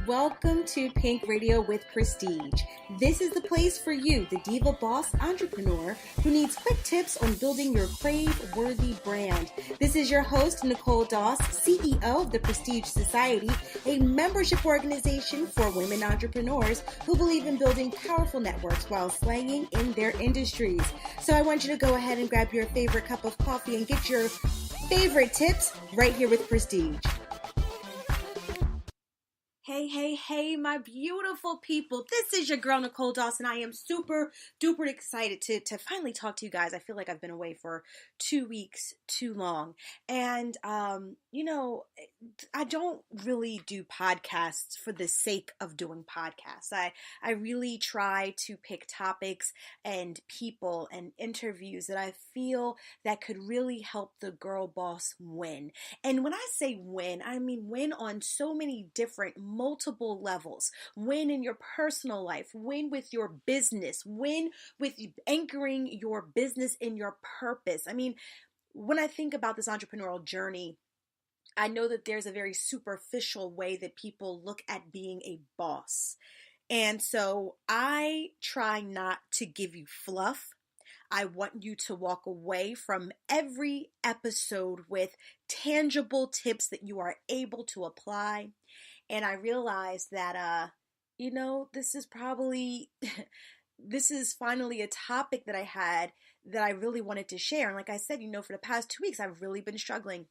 Welcome to Pink Radio with Prestige. This is the place for you, the diva boss entrepreneur who needs quick tips on building your crave-worthy brand. This is your host, Nicole Doss, CEO of the Prestige Society, a membership organization for women entrepreneurs who believe in building powerful networks while slaying in their industries. So I want you to go ahead and grab your favorite cup of coffee and get your favorite tips right here with Prestige. Hey, my beautiful people. This is your girl, Nicole Dawson. I am super duper excited to finally talk to you guys. I feel like I've been away for 2 weeks too long. And, I don't really do podcasts for the sake of doing podcasts. I really try to pick topics and people and interviews that I feel that could really help the girl boss win. And when I say win, I mean win on so many different multiple levels. Win in your personal life, win with your business, win with anchoring your business in your purpose. I mean, when I think about this entrepreneurial journey, I know that there's a very superficial way that people look at being a boss. And so I try not to give you fluff. I want you to walk away from every episode with tangible tips that you are able to apply. And I realized that, this is probably, this is finally a topic that I had that I really wanted to share. And like I said, for the past 2 weeks, I've really been struggling.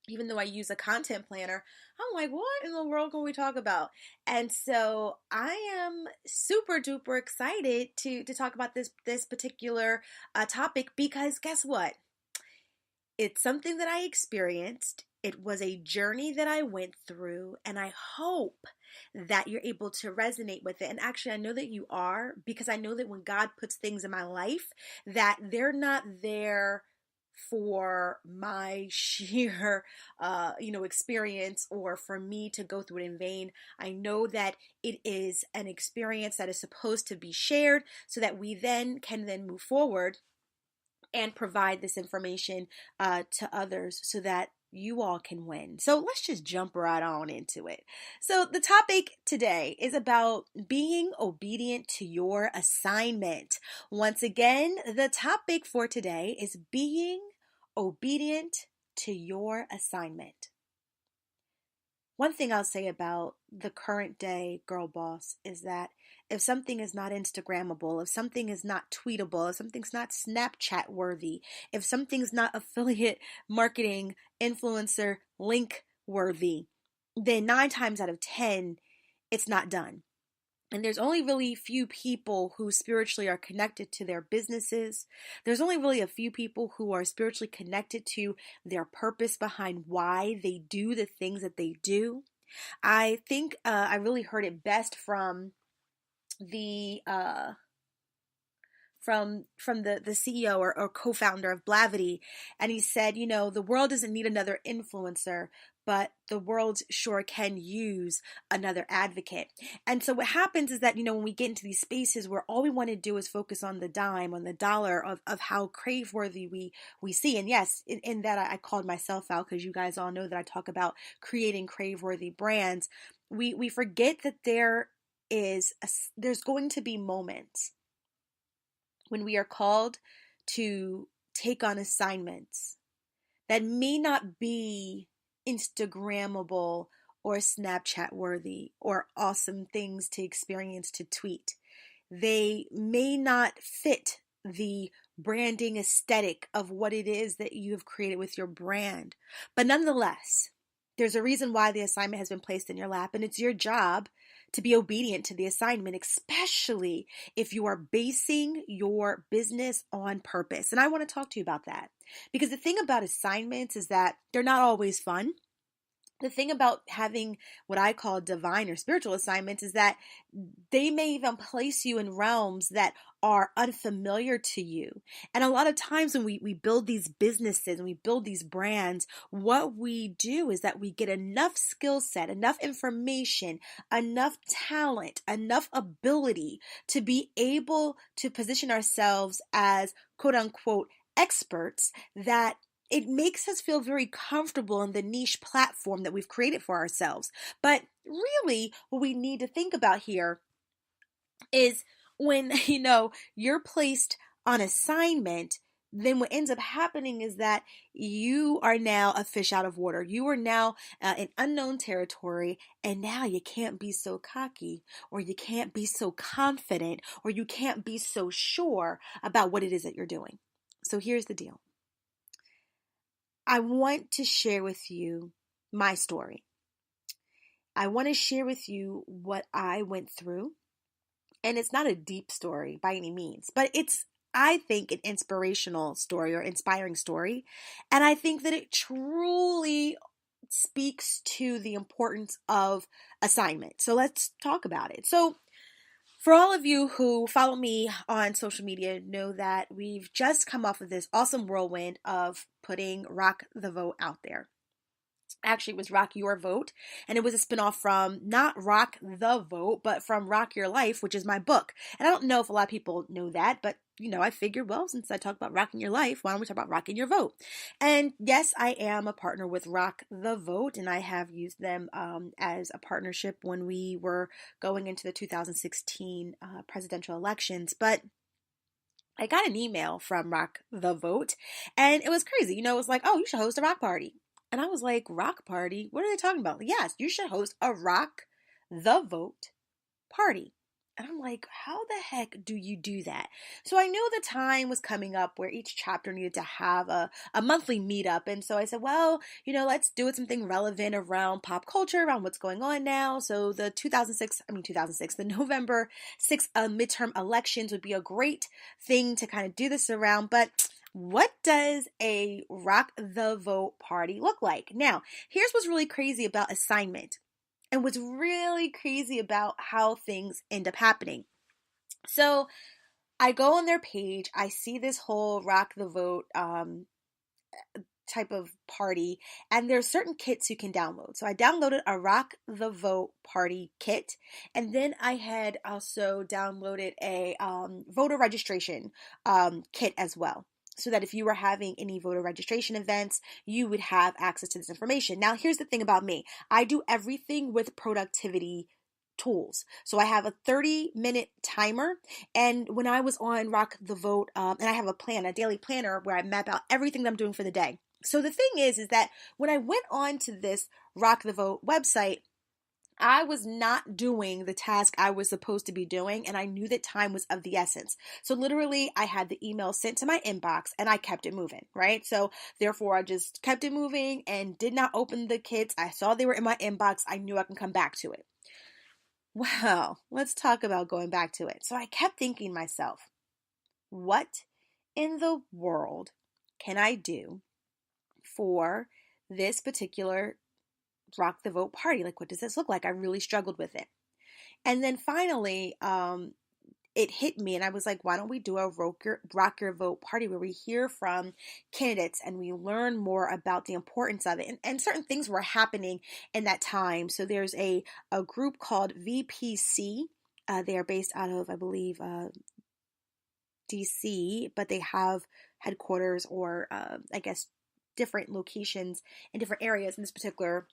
Even though I use a content planner, I'm like, what in the world can we talk about? And so I am super duper excited to talk about this particular topic because guess what? It's something that I experienced. It was a journey that I went through, and I hope that you're able to resonate with it. And actually, I know that you are, because I know that when God puts things in my life, that they're not there for my sheer, experience or for me to go through it in vain. I know that it is an experience that is supposed to be shared so that we then can move forward and provide this information to others so that you all can win. So let's just jump right on into it. So the topic today is about being obedient to your assignment. Once again, the topic for today is being obedient to your assignment. One thing I'll say about the current day girl boss is that if something is not Instagrammable, if something is not tweetable, if something's not Snapchat worthy, if something's not affiliate marketing influencer link worthy, then 9 times out of 10, it's not done. And there's only really few people who spiritually are connected to their businesses. There's only really a few people who are spiritually connected to their purpose behind why they do the things that they do. I think I really heard it best from the CEO or co-founder of Blavity, and he said, the world doesn't need another influencer, but the world sure can use another advocate. And so what happens is that, when we get into these spaces where all we want to do is focus on the dime, on the dollar of how crave-worthy we see. And yes, in that I called myself out because you guys all know that I talk about creating crave-worthy brands. We forget that there's going to be moments when we are called to take on assignments that may not be Instagrammable or Snapchat worthy or awesome things to experience to tweet. They may not fit the branding aesthetic of what it is that you have created with your brand. But nonetheless, there's a reason why the assignment has been placed in your lap, and it's your job to be obedient to the assignment, especially if you are basing your business on purpose. And I want to talk to you about that because the thing about assignments is that they're not always fun. The thing about having what I call divine or spiritual assignments is that they may even place you in realms that are unfamiliar to you. And a lot of times when we build these businesses and we build these brands, what we do is that we get enough skill set, enough information, enough talent, enough ability to be able to position ourselves as quote unquote experts that it makes us feel very comfortable in the niche platform that we've created for ourselves. But really, what we need to think about here is when, you're placed on assignment, then what ends up happening is that you are now a fish out of water. You are now in unknown territory, and now you can't be so cocky, or you can't be so confident, or you can't be so sure about what it is that you're doing. So here's the deal. I want to share with you my story. I want to share with you what I went through. And it's not a deep story by any means, but it's, I think, an inspirational story or inspiring story. And I think that it truly speaks to the importance of assignment. So let's talk about it. So for all of you who follow me on social media, know that we've just come off of this awesome whirlwind of putting Rock the Vote out there. Actually, it was Rock Your Vote, and it was a spinoff from not Rock the Vote, but from Rock Your Life, which is my book. And I don't know if a lot of people know that, but I figured, well, since I talk about rocking your life, why don't we talk about rocking your vote? And yes, I am a partner with Rock the Vote, and I have used them as a partnership when we were going into the 2016 presidential elections. But I got an email from Rock the Vote, and it was crazy. It was like, oh, you should host a rock party. And I was like, rock party? What are they talking about? Yes, you should host a Rock the Vote party. And I'm like, how the heck do you do that? So I knew the time was coming up where each chapter needed to have a monthly meetup. And so I said, well, let's do it something relevant around pop culture, around what's going on now. So the the November 6th midterm elections would be a great thing to kind of do this around. But what does a Rock the Vote party look like? Now, here's what's really crazy about assignment. And what's really crazy about how things end up happening. So I go on their page, I see this whole Rock the Vote type of party, and there's certain kits you can download. So I downloaded a Rock the Vote party kit, and then I had also downloaded a voter registration kit as well, so that if you were having any voter registration events, you would have access to this information. Now, here's the thing about me. I do everything with productivity tools. So I have a 30-minute timer, and when I was on Rock the Vote, and I have a daily planner where I map out everything that I'm doing for the day. So the thing is that when I went on to this Rock the Vote website, I was not doing the task I was supposed to be doing, and I knew that time was of the essence. So literally, I had the email sent to my inbox, and I kept it moving, right? So therefore, I just kept it moving and did not open the kits. I saw they were in my inbox. I knew I can come back to it. Well, let's talk about going back to it. So I kept thinking to myself, what in the world can I do for this particular Rock the Vote party? Like, what does this look like? I really struggled with it. And then finally, it hit me, and I was like, why don't we do a Rock Your Vote party where we hear from candidates and we learn more about the importance of it. And certain things were happening in that time. So there's a group called VPC. They are based out of, I believe, DC, but they have headquarters or I guess different locations in different areas. In this particular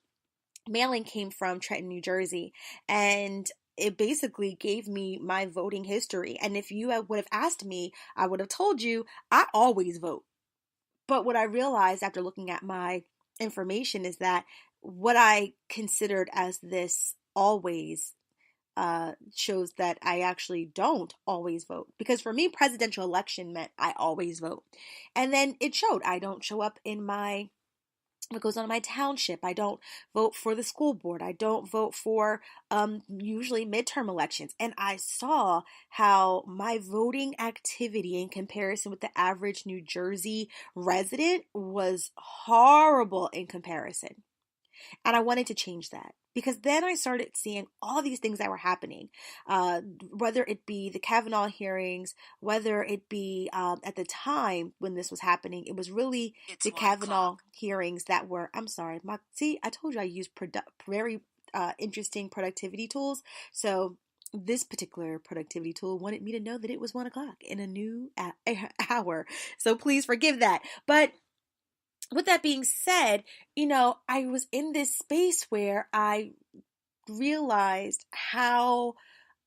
mailing came from Trenton, New Jersey, and it basically gave me my voting history. And if you would have asked me, I would have told you I always vote. But what I realized after looking at my information is that what I considered as this always shows that I actually don't always vote. Because for me, presidential election meant I always vote. And then it showed I don't show up in what goes on in my township. I don't vote for the school board. I don't vote for usually midterm elections. And I saw how my voting activity in comparison with the average New Jersey resident was horrible in comparison. And I wanted to change that. Because then I started seeing all these things that were happening, whether it be the Kavanaugh hearings, whether it be at the time when this was happening, it was really the Kavanaugh hearings that were, I'm sorry, see, I told you I use very interesting productivity tools. So this particular productivity tool wanted me to know that it was 1 o'clock in a new hour. So please forgive that. But with that being said, I was in this space where I realized how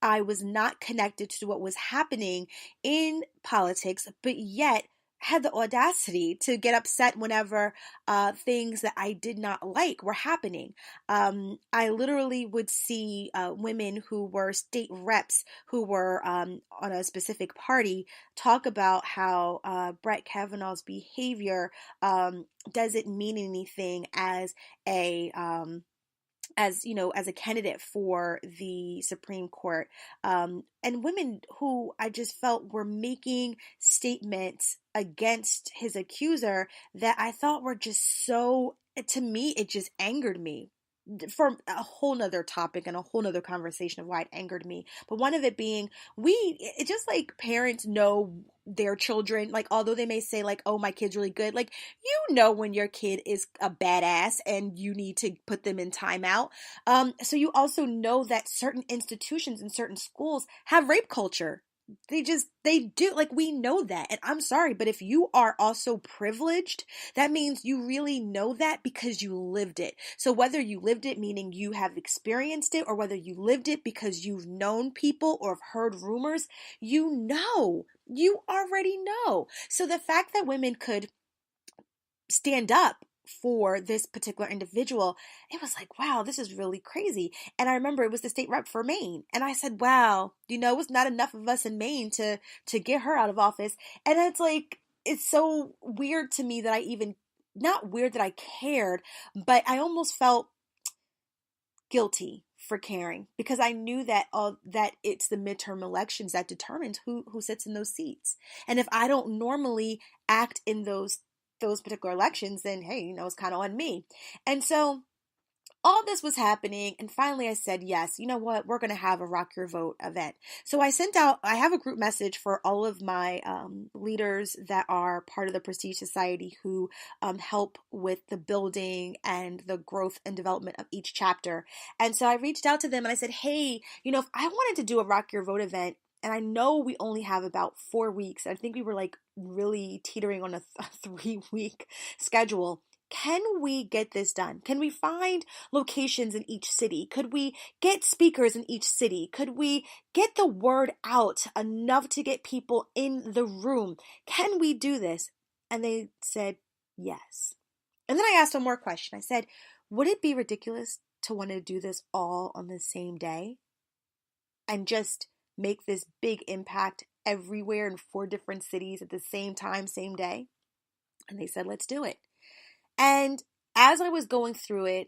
I was not connected to what was happening in politics, but yet had the audacity to get upset whenever things that I did not like were happening. I literally would see women who were state reps who were on a specific party talk about how Brett Kavanaugh's behavior doesn't mean anything a as a candidate for the Supreme Court, and women who I just felt were making statements against his accuser that I thought were just so, to me, it just angered me. For a whole nother topic and a whole nother conversation of why it angered me, but one of it being, it's just like parents know their children, like, although they may say like, oh, my kid's really good, like, when your kid is a badass and you need to put them in timeout. So you also know that certain institutions and certain schools have rape culture. They do. Like, we know that. And I'm sorry, but if you are also privileged, that means you really know that because you lived it. So whether you lived it, meaning you have experienced it, or whether you lived it because you've known people or have heard rumors, you already know. So the fact that women could stand up for this particular individual, it was like, wow, this is really crazy. And I remember it was the state rep for Maine. And I said, wow, it was not enough of us in Maine to get her out of office. And it's like, it's so weird to me that not weird that I cared, but I almost felt guilty for caring, because I knew that it's the midterm elections that determines who sits in those seats. And if I don't normally act in those particular elections, then hey, it's kind of on me. And so all this was happening, and finally I said, yes, you know what, we're going to have a Rock Your Vote event. So I have a group message for all of my leaders that are part of the Prestige Society who help with the building and the growth and development of each chapter. And so I reached out to them and I said, hey, if I wanted to do a Rock Your Vote event, and I know we only have about 4 weeks, I think we were like really teetering on a 3-week schedule. Can we get this done? Can we find locations in each city? Could we get speakers in each city? Could we get the word out enough to get people in the room? Can we do this? And they said yes. And then I asked one more question. I said, would it be ridiculous to want to do this all on the same day and just make this big impact everywhere in 4 different cities at the same time, same day? And they said, let's do it. And as I was going through it,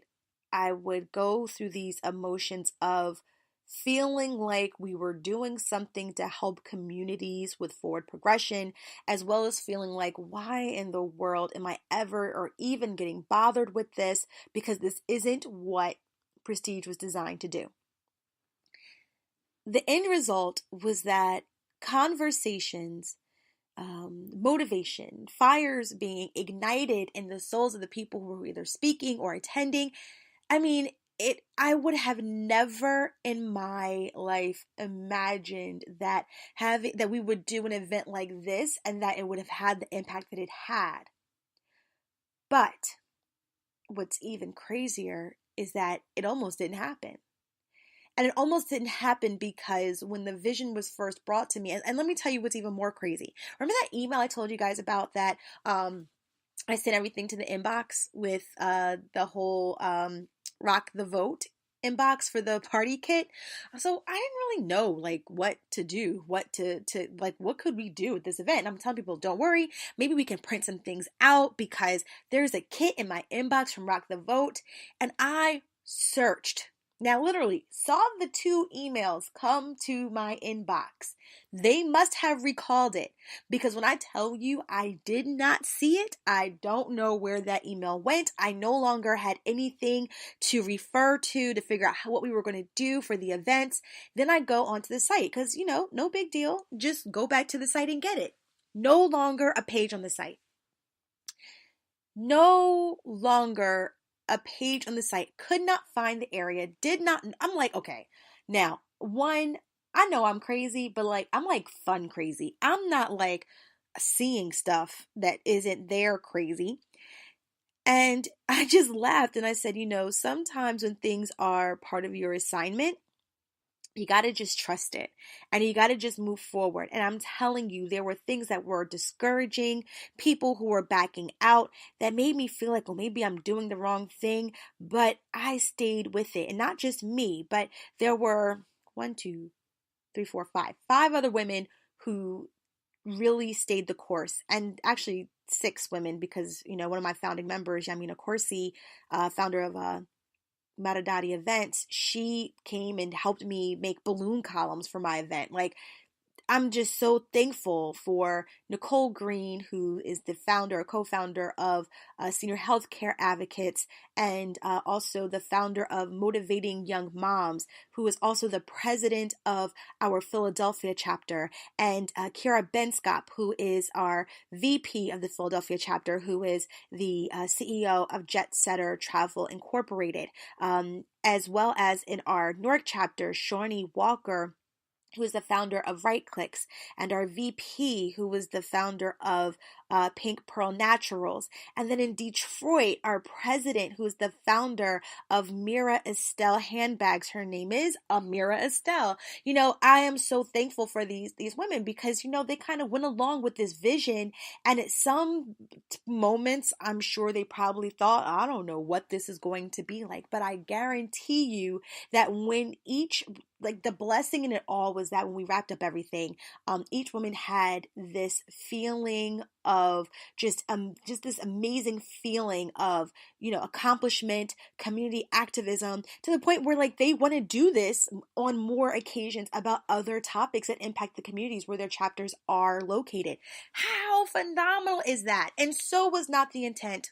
I would go through these emotions of feeling like we were doing something to help communities with forward progression, as well as feeling like, why in the world am I ever or even getting bothered with this? Because this isn't what Prestige was designed to do. The end result was that conversations, motivation, fires being ignited in the souls of the people who were either speaking or attending. I mean, I would have never in my life imagined that we would do an event like this and that it would have had the impact that it had. But what's even crazier is that it almost didn't happen. And it almost didn't happen because when the vision was first brought to me, and let me tell you what's even more crazy. Remember that email I told you guys about that I sent everything to the inbox with the whole Rock the Vote inbox for the party kit? So I didn't really know like what to do, what could we do at this event? And I'm telling people, don't worry, maybe we can print some things out because there's a kit in my inbox from Rock the Vote. And I searched. Now, literally, saw the 2 emails come to my inbox. They must have recalled it, because when I tell you I did not see it, I don't know where that email went. I no longer had anything to refer to figure out what we were going to do for the events. Then I go onto the site because, no big deal. Just go back to the site and get it. No longer a page on the site. No longer a page on the site. Could not find the area. I'm like, okay, now, one, I know I'm crazy, but like, I'm like fun crazy. I'm not like seeing stuff that isn't there crazy. And I just laughed and I said, sometimes when things are part of your assignment, you got to just trust it and you got to just move forward. And I'm telling you, there were things that were discouraging, people who were backing out that made me feel like, well, maybe I'm doing the wrong thing. But I stayed with it. And not just me, but there were one, two, three, four, five other women who really stayed the course. And actually, six women, because, one of my founding members, Yamina Corsi, founder of Maradati events, she came and helped me make balloon columns for my event. Like, I'm just so thankful for Nicole Green, who is the founder, co-founder of Senior Healthcare Advocates, and also the founder of Motivating Young Moms, who is also the president of our Philadelphia chapter, and Kira Benskop, who is our VP of the Philadelphia chapter, who is the CEO of Jet Setter Travel Incorporated, as well as in our Newark chapter, Shawnee Walker, who is the founder of Right Clicks, and our VP, who was the founder of Pink Pearl Naturals. And then in Detroit, our president, who is the founder of Mira Estelle Handbags. Her name is Amira Estelle. I am so thankful for these women because, they kind of went along with this vision. And at some moments, I'm sure they probably thought, I don't know what this is going to be like. But I guarantee you that when the blessing in it all was that when we wrapped up everything, each woman had this feeling of just this amazing feeling of, accomplishment, community activism, to the point where they want to do this on more occasions about other topics that impact the communities where their chapters are located. How phenomenal is that? And so was not the intent,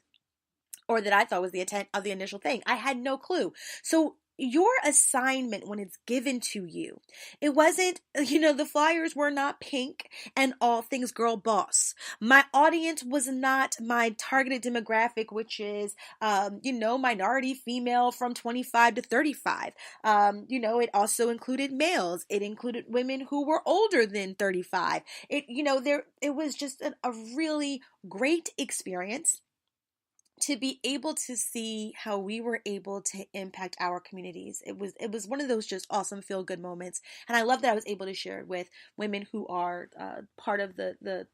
or that I thought was the intent of the initial thing. I had no clue. So your assignment, when it's given to you, it wasn't, the flyers were not pink and all things girl boss. My audience was not my targeted demographic, which is, minority female from 25 to 35. It also included males. It included women who were older than 35. It was just a really great experience to be able to see how we were able to impact our communities. It was one of those just awesome feel good moments, and I love that I was able to share it with women who are part of the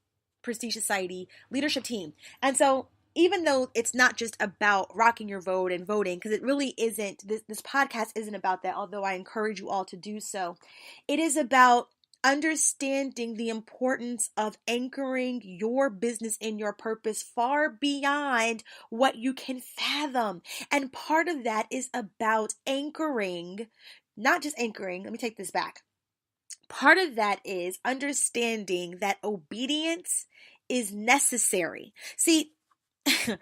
Prestige Society leadership team. And so, even though it's not just about rocking your vote and voting, because it really isn't, this podcast isn't about that, although I encourage you all to do so, it is about understanding the importance of anchoring your business in your purpose far beyond what you can fathom. And part of that is about anchoring, not just anchoring. Let me take this back. Part of that is understanding that obedience is necessary. See, I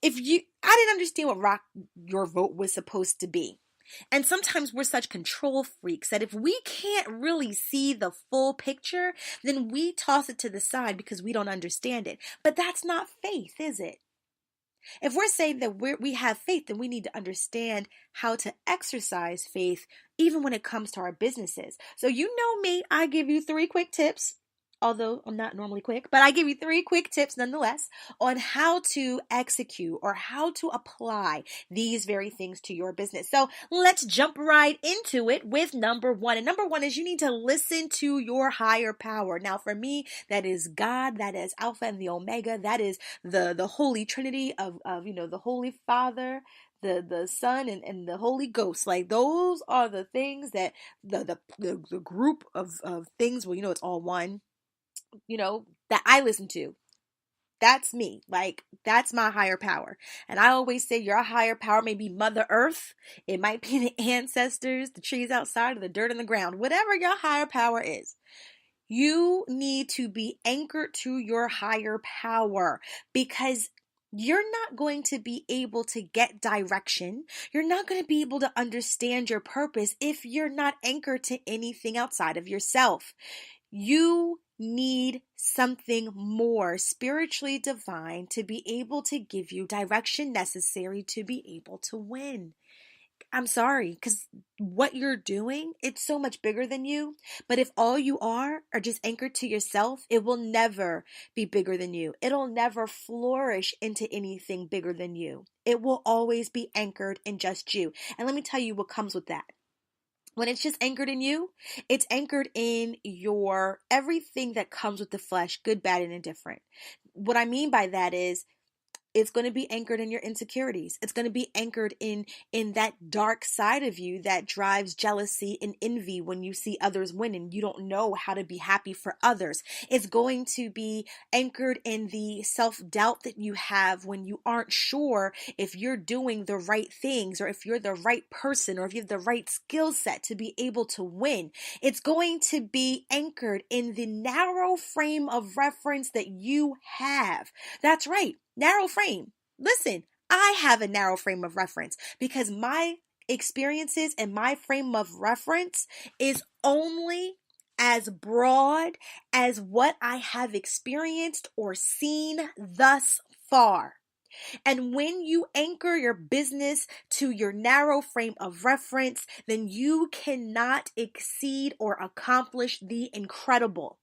didn't understand what rock your vote was supposed to be. And sometimes we're such control freaks that if we can't really see the full picture, then we toss it to the side because we don't understand it. But that's not faith, is it? If we're saying that we have faith, then we need to understand how to exercise faith even when it comes to our businesses. So you know me, I give you 3 quick tips. Although I'm not normally quick, but I give you 3 quick tips nonetheless on how to execute or how to apply these very things to your business. So let's jump right into it with number 1. And number 1 is you need to listen to your higher power. Now for me, that is God, that is Alpha and the Omega, that is the Holy Trinity of the Holy Father, the Son, and the Holy Ghost. Like, those are the things that the group of things, well, it's all one, that I listen to. That's me. Like, that's my higher power. And I always say your higher power may be Mother Earth. It might be the ancestors, the trees outside, or the dirt in the ground. Whatever your higher power is, you need to be anchored to your higher power, because you're not going to be able to get direction. You're not going to be able to understand your purpose if you're not anchored to anything outside of yourself. You need something more spiritually divine to be able to give you direction necessary to be able to win. I'm sorry, because what you're doing, it's so much bigger than you. But if all you are just anchored to yourself, it will never be bigger than you. It'll never flourish into anything bigger than you. It will always be anchored in just you. And let me tell you what comes with that. When it's just anchored in you, it's anchored in your everything that comes with the flesh, good, bad, and indifferent. What I mean by that is it's going to be anchored in your insecurities. It's going to be anchored in that dark side of you that drives jealousy and envy when you see others win and you don't know how to be happy for others. It's going to be anchored in the self-doubt that you have when you aren't sure if you're doing the right things or if you're the right person or if you have the right skill set to be able to win. It's going to be anchored in the narrow frame of reference that you have. That's right. Narrow frame. Listen, I have a narrow frame of reference because my experiences and my frame of reference is only as broad as what I have experienced or seen thus far. And when you anchor your business to your narrow frame of reference, then you cannot exceed or accomplish the incredible.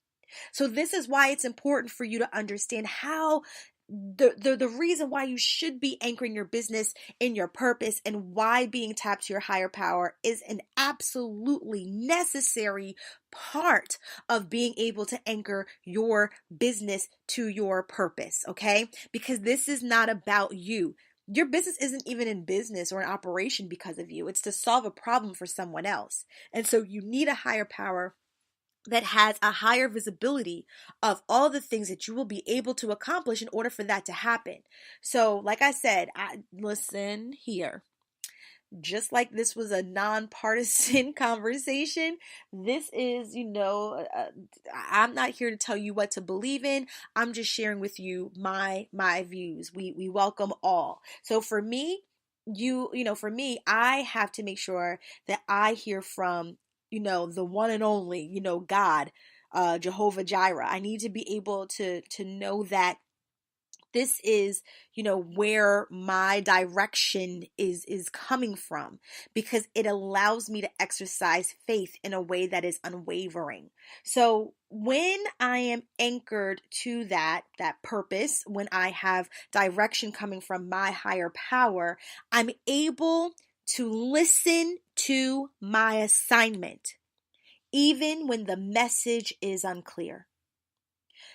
So this is why it's important for you to understand how the reason why you should be anchoring your business in your purpose and why being tapped to your higher power is an absolutely necessary part of being able to anchor your business to your purpose, okay? Because this is not about you. Your business isn't even in business or an operation because of you. It's to solve a problem for someone else. And so you need a higher power that has a higher visibility of all the things that you will be able to accomplish in order for that to happen. So, like I said, listen here. Just like this was a nonpartisan conversation, this is, I'm not here to tell you what to believe in. I'm just sharing with you my views. We welcome all. So for me, for me, I have to make sure that I hear from the one and only, God, Jehovah Jireh. I need to be able to know that this is, where my direction is coming from, because it allows me to exercise faith in a way that is unwavering. So when I am anchored to that purpose, when I have direction coming from my higher power, I'm able to listen to my assignment, even when the message is unclear.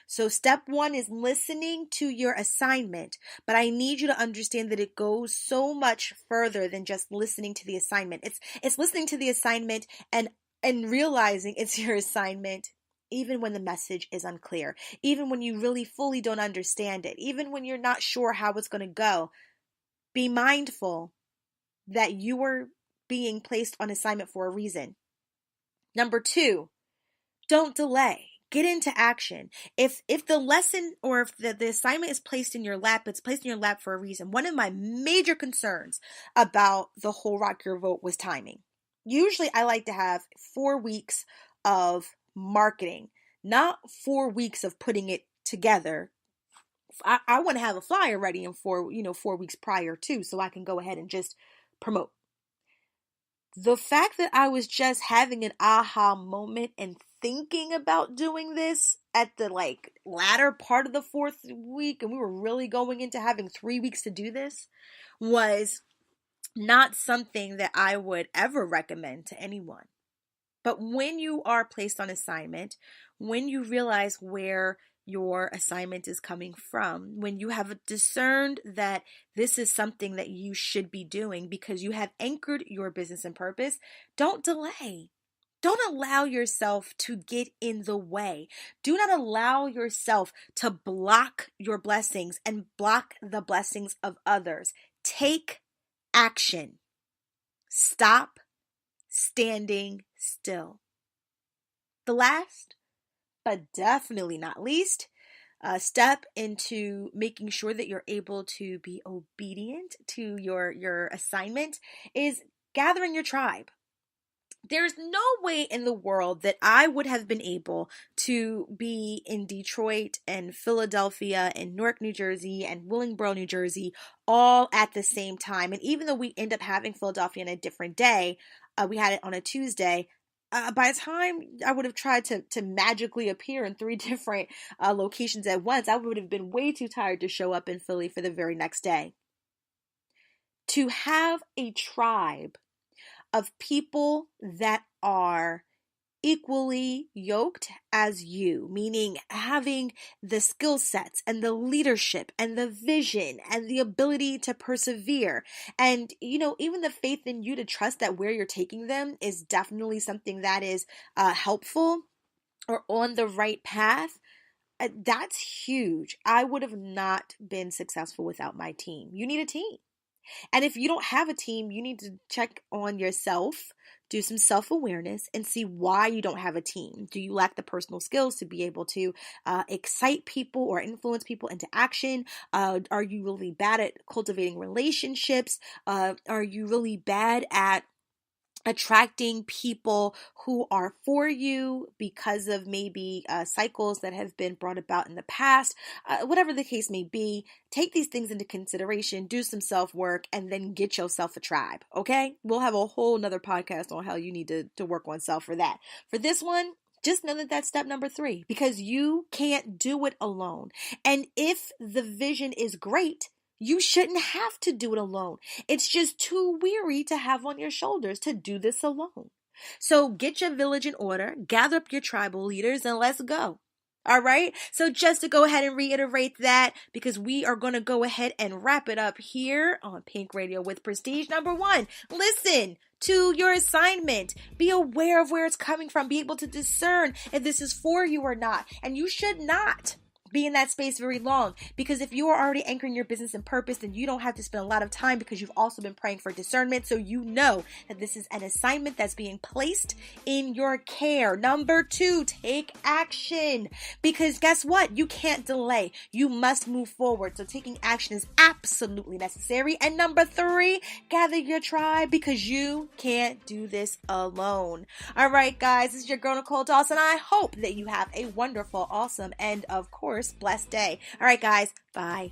So step one is listening to your assignment, but I need you to understand that it goes so much further than just listening to the assignment. It's listening to the assignment and realizing it's your assignment even when the message is unclear, even when you really fully don't understand it, even when you're not sure how it's going to go. Be mindful that you are being placed on assignment for a reason. Number two, don't delay. Get into action. If the lesson or if the assignment is placed in your lap, it's placed in your lap for a reason. One of my major concerns about the whole Rock Your Vote was timing. Usually I like to have 4 weeks of marketing, not 4 weeks of putting it together. I want to have a flyer ready in 4 weeks prior too, so I can go ahead and just promote. The fact that I was just having an aha moment and thinking about doing this at the latter part of the 4th week, and we were really going into having 3 weeks to do this, was not something that I would ever recommend to anyone. But when you are placed on assignment, when you realize where your assignment is coming from, when you have discerned that this is something that you should be doing because you have anchored your business and purpose, don't delay. Don't allow yourself to get in the way. Do not allow yourself to block your blessings and block the blessings of others. Take action. Stop standing still. The last, but definitely not least, step into making sure that you're able to be obedient to your assignment is gathering your tribe. There's no way in the world that I would have been able to be in Detroit and Philadelphia and Newark, New Jersey and Willingboro, New Jersey all at the same time. And even though we end up having Philadelphia on a different day, we had it on a Tuesday. By the time I would have tried to magically appear in three different locations at once, I would have been way too tired to show up in Philly for the very next day. To have a tribe of people that are equally yoked as you, meaning having the skill sets and the leadership and the vision and the ability to persevere. And, even the faith in you to trust that where you're taking them is definitely something that is helpful or on the right path. That's huge. I would have not been successful without my team. You need a team. And if you don't have a team, you need to check on yourself, do some self-awareness, and see why you don't have a team. Do you lack the personal skills to be able to excite people or influence people into action? Are you really bad at cultivating relationships? Are you really bad at attracting people who are for you because of maybe cycles that have been brought about in the past? Whatever the case may be, take these things into consideration, do some self-work, and then get yourself a tribe, okay? We'll have a whole nother podcast on how you need to work on self for that. For this one, just know that that's step number 3, because you can't do it alone. And if the vision is great, you shouldn't have to do it alone. It's just too weary to have on your shoulders to do this alone. So get your village in order, gather up your tribal leaders, and let's go. All right. So just to go ahead and reiterate that, because we are going to go ahead and wrap it up here on Pink Radio with Prestige. Number 1, listen to your assignment. Be aware of where it's coming from. Be able to discern if this is for you or not. And you should not be in that space very long, because if you are already anchoring your business and purpose, then you don't have to spend a lot of time, because you've also been praying for discernment. So you know that this is an assignment that's being placed in your care. Number 2, take action, because guess what? You can't delay. You must move forward. So taking action is absolutely necessary. And number 3, gather your tribe, because you can't do this alone. All right, guys, this is your girl Nicole Dawson. I hope that you have a wonderful, awesome, and of course, blessed day. All right, guys. Bye.